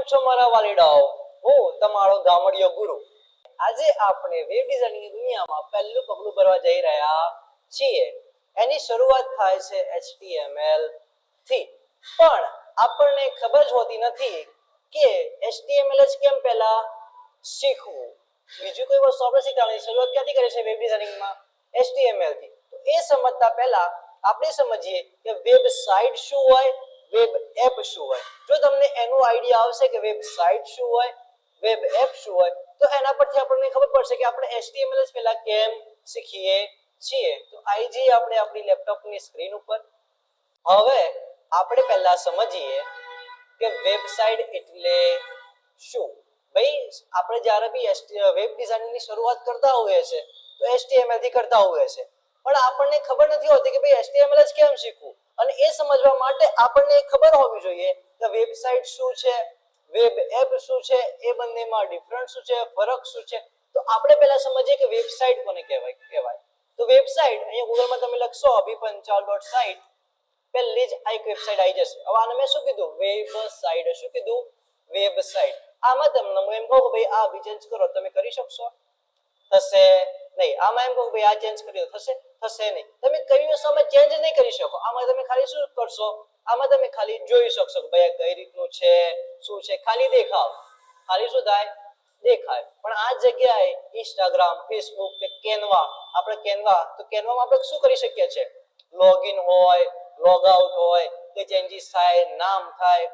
છો મારા વાલીડાઓ? હું તમારો ગામડિયો ગુરુ. આજે આપણે વેબ ડિઝાઇનિંગની દુનિયામાં પહેલું પગલું ભરવા જઈ રહ્યા છીએ. એની શરૂઆત થાય છે HTML થી. પણ આપણને ખબર જ હોતી નથી કે HTML જ કેમ પહેલા શીખવું. બીજું કોઈ વસ્તુ આપણે શીખવાની શરૂઆત ક્યાંથી કરે છે વેબ ડિઝાઇનિંગમાં? HTML થી. તો એ સમજતા પહેલા આપણે સમજીએ કે વેબસાઇટ શું હોય, વેબ એપ શું હોય. જો તમને એનો આઈડિયા આવશે કે વેબસાઇટ શું હોય, વેબ એપ શું હોય, તો એના પરથી આપણને ખબર પડશે કે આપણે HTML જ પહેલા કેમ શીખીએ છીએ. તો આવી જઈએ આપણે આપણી લેપટોપની સ્ક્રીન ઉપર. હવે આપણે પહેલા સમજીએ કે વેબસાઇટ એટલે શું. ભાઈ આપણે જ્યારે બી વેબ ડિઝાઇનિંગની શરૂઆત કરતા હોઈએ છે તો HTML થી કરતા હોઈએ છે, પણ આપણને ખબર નથી હોતી કે ભાઈ HTML જ કેમ શીખવું. અને એ સમજવા માટે આપણને ખબર હોવી જોઈએ કે વેબસાઇટ શું છે, વેબ એપ શું છે, એ બંનેમાં ડિફરન્સ શું છે, ફરક શું છે. તો આપણે પહેલા સમજીએ કે વેબસાઇટ કોને કહેવાય. તો વેબસાઇટ અહીંયા ગૂગલમાં તમે લખશો abhipanchal.site, પહેલી જ આ એક વેબસાઇટ આવી જશે. હવે આને મેં શું કીધું? વેબસાઇટ. શું કીધું? વેબસાઇટ. આમાં તમને હું એમ કહું કે ભાઈ આ બી ચેન્જ કરો, તમે કરી શકશો? થશે નહીં. આમાં એમ કહું ભાઈ આ ચેન્જ કરી દો, થશે નહીં. તમે કઈ વસ્તુમાં ચેન્જ નહીં કરી શકો. આમાં તમે ખાલી શું કરશો? આમાં તમે ખાલી જોઈ શકશો કે ભાઈ કઈ રીતનું છે, શું છે, ખાલી દેખાવ. ખાલી શું થાય? દેખાય. પણ આ જગ્યાએ ઇન્સ્ટાગ્રામ, ફેસબુક કે કેનવા, આપણે કેનવામાં આપણે શું કરી શકીએ છીએ? લોગિન હોય, લોગ આઉટ હોય, કે ચેન્જીસ થાય, નામ થાય,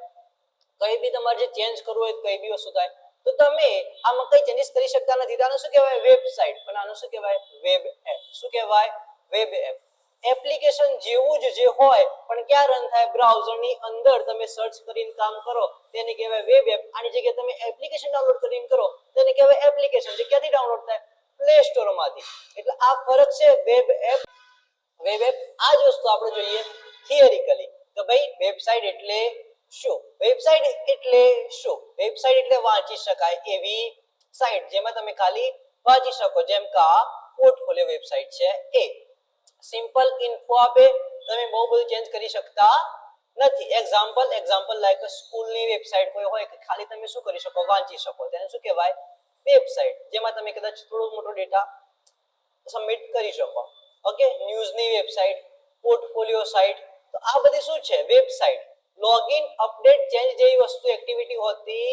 કઈ બી તમારે જે ચેન્જ કરવું હોય કઈ બી વસ્તુ થાય, તો તમે આમાં કઈ ચેન્જીસ કરી શકતા નથી. તો આનું શું કહેવાય? વેબસાઇટ. પણ આનું શું કહેવાય? Web app. શું કહેવાય? Web app. એપ્લિકેશન જેવું જ જે હોય પણ ક્યાં રન થાય? બ્રાઉઝરની અંદર તમે સર્ચ કરીને કામ કરો તેને કહેવાય વેબ એપ. આની જગ્યાએ તમે એપ્લિકેશન ડાઉનલોડ કરીને કરો તેને કહેવાય એપ્લિકેશન. જે ક્યાંથી ડાઉનલોડ થાય? પ્લે સ્ટોરમાંથી. એટલે આ ફરક છે વેબ એપ, વેબ એપ. આ જ વસ્તુ આપણે જોઈએ થિયરિકલી કે ભાઈ વેબસાઇટ એટલે શું. વેબસાઇટ એટલે શું? વેબસાઇટ એટલે વાંચી શકાય એવી સાઇટ જેમાં તમે ખાલી વાંચી શકો. જેમ કે આ પોર્ટફોલિયો વેબસાઇટ છે એ. સિમ્પલ ઇન્ફો આપે, તમે બહુ બધું ચેન્જ કરી શકતા નથી. એક્ઝામ્પલ લાઈક સ્કૂલની વેબસાઇટ કોઈ હોય કે ખાલી તમે શું કરી શકો? વાંચી શકો. તેને શું કહેવાય? વેબસાઇટ. જેમાં તમે કદાચ થોડો મોટો ડેટા સબમિટ કરી શકો. ઓકે. ન્યૂઝની વેબસાઇટ, પોર્ટફોલિયો સાઇટ. તો આ બધી શું છે? વેબસાઇટ. લોગિન, અપડેટ, ચેન્જ જેવી વસ્તુ એક્ટિવિટી હોતી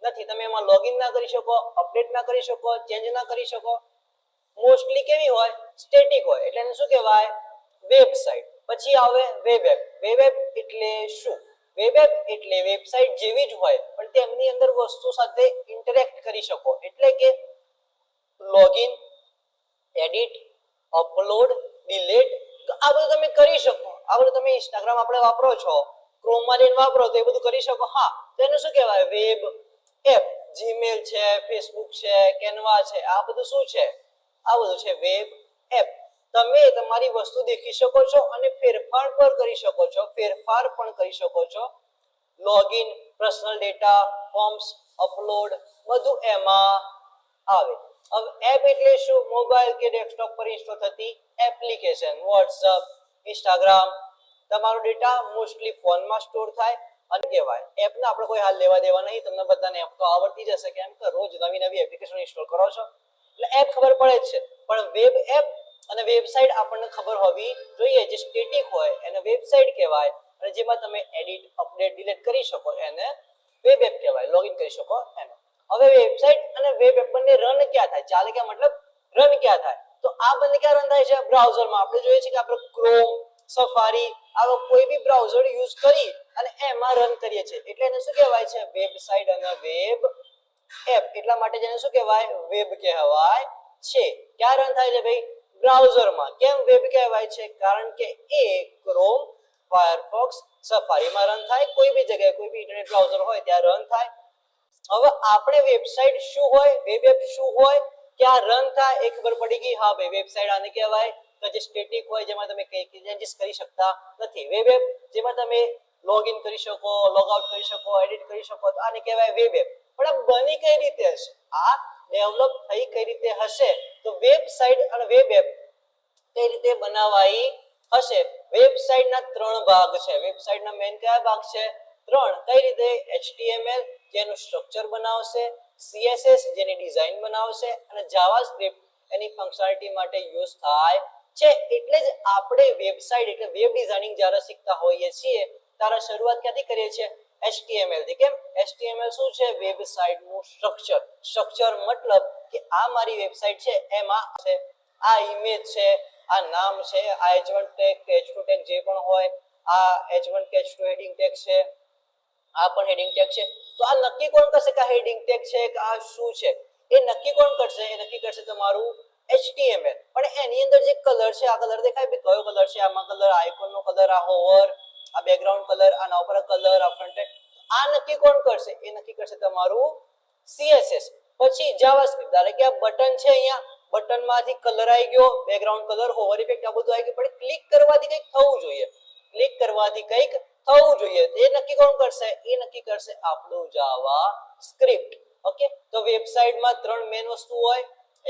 નથી. તમે એમાં લોગિન ના કરી શકો, અપડેટ ના કરી શકો, ચેન્જ ના કરી શકો. મોસ્ટલી કેવી હોય? સ્ટેટિક હોય. એટલે એને શું કહેવાય? વેબસાઇટ. પછી આવે વેબ એપ. વેબ એપ એટલે શું? વેબ એપ એટલે વેબસાઇટ જેવી જ હોય પણ તેમની અંદર વસ્તુ સાથે ઇન્ટરેક્ટ કરી શકો. એટલે કે લોગિન, એડિટ, અપલોડ, ડિલીટ, તો આ બધું તમે કરી શકો. આ બધું તમે ઇન્સ્ટાગ્રામ આપણે વાપરો છો, ક્રોમમાં જઈને વાપરો તો એ બધું કરી શકો. હા, તો એને શું કહેવાય? Web app. જીમેલ છે, ફેસબુક છે, કેનવા છે, આ બધું શું છે? આ બધું છે વેબ એપ. તમે તમારી વસ્તુ દેખી શકો છો અને ફેરફાર પણ કરી શકો છો. Login, personal data, forms, upload, બધું એમાં આવે. હવે એપ એટલે શું? મોબાઈલ કે ડેસ્કટોપ પર ઇન્સ્ટોલ થતી એપ્લિકેશન. વોટ્સઅપ, ઇન્સ્ટાગ્રામ, તમારો ડેટા મોસ્ટલી ફોનમાં સ્ટોર થાય અને કહેવાય એપના આપણે કોઈ હાલ લેવા દેવા નહીં. તમને બધાને એપ તો આવડતી જ હશે, કેમ કે રોજ નવી એપ્લિકેશન ઇન્સ્ટોલ કરો છો એટલે એપ ખબર પડે જ છે. પણ વેબ એપ અને વેબસાઇટ આપણને ખબર હોવી જોઈએ. જે સ્ટેટિક હોય એને વેબસાઇટ કહેવાય અને જેમાં તમે એડિટ, અપડેટ, ડિલીટ કરી શકો એને વેબ એપ કહેવાય. લોગિન કરી શકો એને. હવે વેબસાઇટ અને વેબ એપ બંને રન ક્યાં થાય? ચાલે ક્યાં મતલબ રન ક્યાં થાય? તો આ બંને ક્યાં રન થાય છે? બ્રાઉઝરમાં. આપણે જોઈએ છે કે આપણે ક્રોમ, સફારી, આવા કોઈ બી બ્રાઉઝર યુઝ કરી અને એમાં રન કરીએ છીએ. એટલે એને શું કહેવાય છે? વેબસાઇટ અને વેબ એપ. એટલા માટે જેને શું કહેવાય? વેબ કહેવાય છે. ક્યાં રન થાય છે ભાઈ? બ્રાઉઝરમાં. કેમ વેબ કહેવાય છે? કારણ કે એ ક્રોમ, ફાયરફોક્સ, સફારીમાં રન થાય. કોઈ બી જગ્યાએ કોઈ બી ઇન્ટરનેટ બ્રાઉઝર હોય ત્યાં રન થાય. હવે આપણે વેબસાઇટ શું હોય, વેબ એપ શું હોય, ક્યાં રન થાય એ ખબર પડી ગઈ. હા ભાઈ વેબસાઇટ આને કહેવાય કે જે સ્ટેટિક હોય, જેમાં તમે કઈ ચેન્જીસ કરી શકતા નથી. વેબ એપ જેમાં તમે લોગિન કરી શકો, લોગ આઉટ કરી શકો, એડિટ કરી શકો, તો આને કહેવાય વેબ એપ. પણ આ બની કઈ રીતે હશે? આ ડેવલપ થઈ કઈ રીતે હશે? તો વેબસાઇટ અને વેબ એપ કઈ રીતે બનાવાઈ હશે? વેબસાઇટના 3 ભાગ છે. વેબસાઇટના મેઇન કયા ભાગ છે? 3 કઈ રીતે HTML જેનું સ્ટ્રક્ચર બનાવશે, CSS જેની ડિઝાઇન બનાવશે અને જાવાસ્ક્રિપ્ટ એની ફંક્શનાલિટી માટે યુઝ થાય છે. એટલે જ આપણે વેબસાઇટ એટલે વેબ ડિઝાઇનિંગ જ્યારે શીખતા હોઈએ છીએ ત્યારે શરૂઆત ક્યાંથી કરીએ છીએ? HTML થી. કેમ? HTML શું છે? વેબસાઇટનું સ્ટ્રક્ચર. સ્ટ્રક્ચર મતલબ કે આ મારી વેબસાઇટ છે, એમાં છે આ ઇમેજ છે, આ નામ છે, આ h1 ટેગ કે h2 ટેગ જે પણ હોય, આ h1 કે h2 હેડિંગ ટેગ છે, આ પણ હેડિંગ ટેગ છે. તો આ નક્કી કોણ કરશે કે આ હેડિંગ ટેગ છે કે આ શું છે? એ નક્કી કોણ કરશે? એ નક્કી કરશે તમારું HTML. પણ એની અંદર જે કલર છે, આ કલર દેખાય બે કયો કલર છે? આમાં કલર, આઇકોન નો કલર, આ હોવર, આ બેકગ્રાઉન્ડ કલર, આના ઉપર કલર, આ ફ્રન્ટ એન્ડ, આ નક્કી કોણ કરશે? એ નક્કી કરશે તમારું CSS. પછી જાવાસ્ક્રિપ્ટ, ધારો કે આ બટન છે, અહીંયા બટનમાંથી કલર આવી ગયો, બેકગ્રાઉન્ડ કલર, હોવર ઇફેક્ટ, આ બધું આવી ગયું, પણ ક્લિક કરવાથી કંઈક થવું જોઈએ. ક્લિક કરવાથી કંઈક થવું જોઈએ. એ નક્કી કોણ કરશે? એ નક્કી કરશે આપણું જાવાસ્ક્રિપ્ટ. ઓકે, તો વેબસાઇટમાં 3 મેઇન વસ્તુ હોય,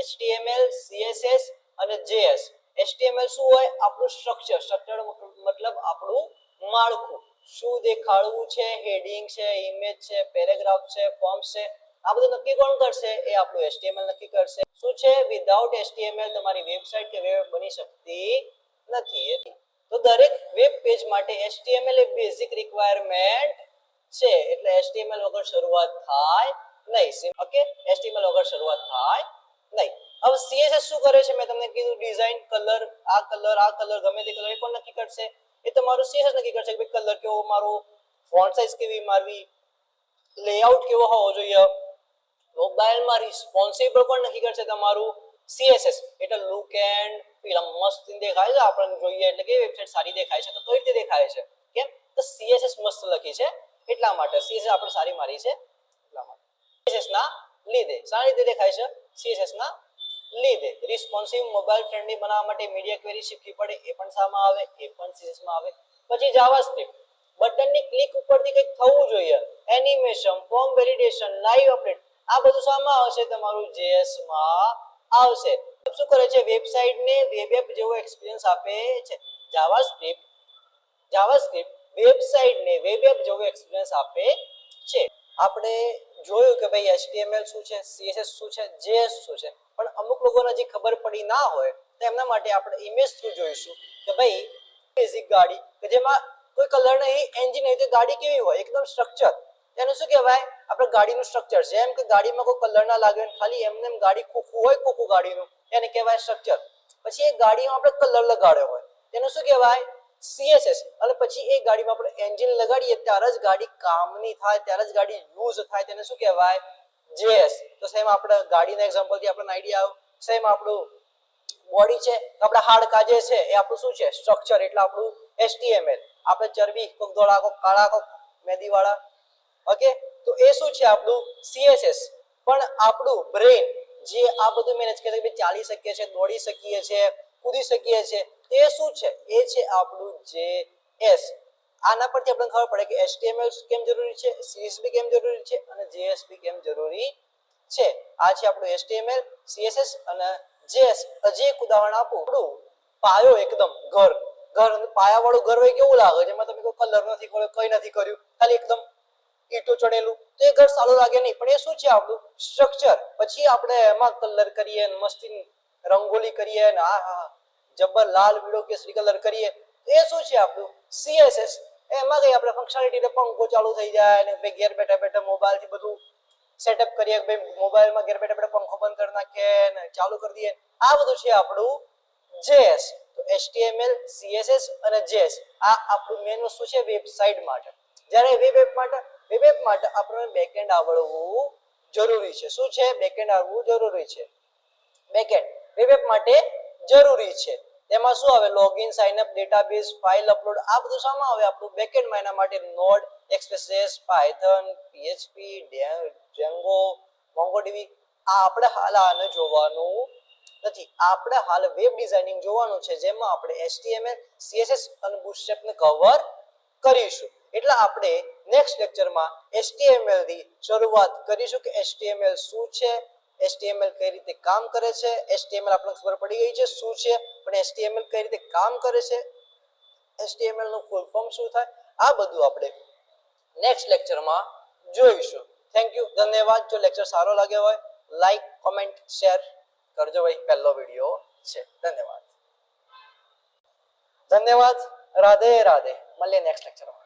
HTML, CSS અને JS. HTML શું હોય? આપણું સ્ટ્રક્ચર. સ્ટ્રક્ચર મતલબ આપણું માળખું. શું દેખાડવું છે? હેડિંગ છે, ઇમેજ છે, પેરેગ્રાફ છે, ફોર્મ્સ છે, આ બધું નક્કી કોણ કરશે? એ આપણું HTML નક્કી કરશે. શું છે? વિધાઉટ HTML તમારી વેબસાઇટ કે વેબ બની શકતી નથી. તો દરેક વેબ પેજ માટે HTML એ બેઝિક રિક્વાયરમેન્ટ છે. એટલે HTML વગર શરૂઆત થાય નહીં. ઓકે, HTML વગર શરૂઆત થાય નહીં. હવે CSS શું કરે છે? મેં તમને કીધું ડિઝાઇન, કલર, આ કલર ગમે તે કલર એ પણ નક્કી કરશે. એ તમારું CSS નક્કી કરશે કે કલર કેવો મારો, ફોન્ટ સાઇઝ કેવી મારવી, લેઆઉટ કેવો હોવો જોઈએ, મોબાઈલમાં રિસ્પોન્સિબલ પણ નક્કી કરશે તમારું CSS. એટલે લુક એન્ડ ફીલ મસ્ત દેખાય છે, આપણને જોઈએ એટલે કે વેબસાઇટ સારી દેખાય છે. તો કઈ રીતે દેખાય છે? કેમ? તો CSS મસ્ત લખી છે એટલા માટે. CSS આપણે સારી મારી છે એટલા માટે. CSS ના લીધે સારી રીતે દેખાય છે. CSS ના લીધે રિસ્પોન્સિવ મોબાઈલ ફ્રેન્ડલી બનાવવા માટે મીડિયા ક્વેરી શીખવી પડે, એ પણ સામાં આવે, એ પણ CSS માં આવે. પછી જાવાસ્ક્રિપ્ટ, બટનની ક્લિક ઉપરથી કંઈક થવું જોઈએ, animation, form validation, live update, આ બધું શામાં આવશે? તમારું JS માં આવશે. શું કરે છે? વેબસાઇટને વેબ એપ જેવો એક્સપિરિયન્સ આપે છે. જાવાસ્ક્રિપ્ટ વેબસાઇટને વેબ એપ જેવો એક્સપિરિયન્સ આપે છે. આપણે જોયું કે ભાઈ HTML શું છે, CSS શું છે, JS શું છે, પણ અમુક લોકોને હજી ખબર પડી ના હોય તો એમના માટે આપણે ઇમેજ થ્રુ જોઈશું કે ભાઈ બેઝિક ગાડી કે જેમાં કોઈ કલર નહીં, એન્જિન નહીં, તો ગાડી કેવી હોય? એકદમ સ્ટ્રક્ચર. એનું શું કહેવાય? આપણે ગાડીનું સ્ટ્રક્ચર છે. એમ કે ગાડીમાં કોઈ કલર ના લાગે, ખાલી એમને ગાડી ખોખું હોય, ખોખું ગાડીનું, એને કહેવાય સ્ટ્રક્ચર. પછી એ ગાડીમાં આપણે કલર લગાડ્યો હોય, તેનું શું કહેવાય? CSS. અને પછી એ ગાડીમાં આપણે એન્જિન લગાડીએ ત્યારે જ ગાડી કામની થાય, ત્યારે જ ગાડી યુઝ થાય, તેને શું કહેવાય? JS. તો સેમ આપણે ગાડીના એક્ઝામ્પલથી આપણને આઈડિયા આવ્યો. સેમ આપણું બોડી છે, તો આપણા હાડકા જે છે એ આપણું શું છે? સ્ટ્રક્ચર. એટલે આપણું HTML. આપણે ચરબી, કોક ધોળા, કોક કાળા, કોક મેદીવાળા. ઓકે, તો એ શું છે? આપણું CSS. પણ આપણું બ્રેન જે આ બધું મેનેજ કરે છે, ચાલી શકીએ છીએ, દોડી શકીએ છીએ, કૂદી શકીએ છીએ, એ શું છે? એ છે આપણું JS. આના પરથી આપણને ખબર પડે કે HTML કેમ જરૂરી છે, CSS બી કેમ જરૂરી છે અને JS બી કેમ જરૂરી છે. આ છે આપણું HTML, CSS અને JS. હજી એક ઉદાહરણ આપું. આપણું પાયો એકદમ ઘર પાયાવાળું ઘર હોય કેવું લાગે? જેમાં તમે કોઈ કલર નથી કર્યો, કઈ નથી કર્યું, ખાલી એકદમ ઈંટો ચડેલું, તો એ ઘર સારું લાગે નહીં. પણ એ શું છે? આપણું સ્ટ્રક્ચર. પછી આપણે એમાં કલર કરીએ, મસ્તી રંગોલી કરીએ, ને જબર લાલ પીળો કેસરી કલર કરીએ, તો એ શું છે? આપણું CSS. એમાં કઈ આપણે ફંક્શનાલિટી, પંખો ચાલુ થઈ જાય ને ભાઈ ઘેર બેઠા બેઠા મોબાઈલથી બધું સેટઅપ કરીએ, ભાઈ મોબાઈલમાં ઘેર બેઠા બેઠા પંખો બંધ કરી નાખીએ ને ચાલુ કરી દઈએ. આ બધું છે આપણું JS. તો HTML, CSS અને JS આ આપણું મેઇન વસ્તુ છે વેબસાઇટ માટે. જ્યારે વેબ એપ માટે આપણને બેકએન્ડ આવડવું જરૂરી છે. શું છે? બેકએન્ડ આવડવું જરૂરી છે. બેકએન્ડ વેબ એપ માટે જરૂરી છે. તેમાં શું આવે? Login, sign up, database, file upload, આ બધું શામાં આવે? આપણું બેકએન્ડમાં. એના માટે Node, Express, Python, PHP, Django, MongoDB. આ આપણે હાલ આને જોવાનું નથી. આપણે હાલ વેબ ડિઝાઇનિંગ જોવાનું છે, જેમાં આપણે HTML, CSS અને Bootstrap ને કવર કરીશું. એટલે આપણે નેક્સ્ટ લેક્ચરમાં HTML થી શરૂઆત કરીશું કે HTML શું છે, HTML કઈ રીતે કામ કરે છે. HTML આપણને ખબર પડી ગઈ છે શું છે, પણ HTML કઈ રીતે કામ કરે છે, HTML નું ફૂલ ફોર્મ શું થાય, આ બધું આપણે નેક્સ્ટ લેક્ચરમાં જોઈશું. થેન્ક યુ, ધન્યવાદ. જો લેક્ચર સારો લાગ્યો હોય લાઈક, કોમેન્ટ, શેર કરજો ભાઈ. પહેલો વિડીયો છે. ધન્યવાદ. રાધે રાધે. મળીએ નેક્સ્ટ લેક્ચરમાં.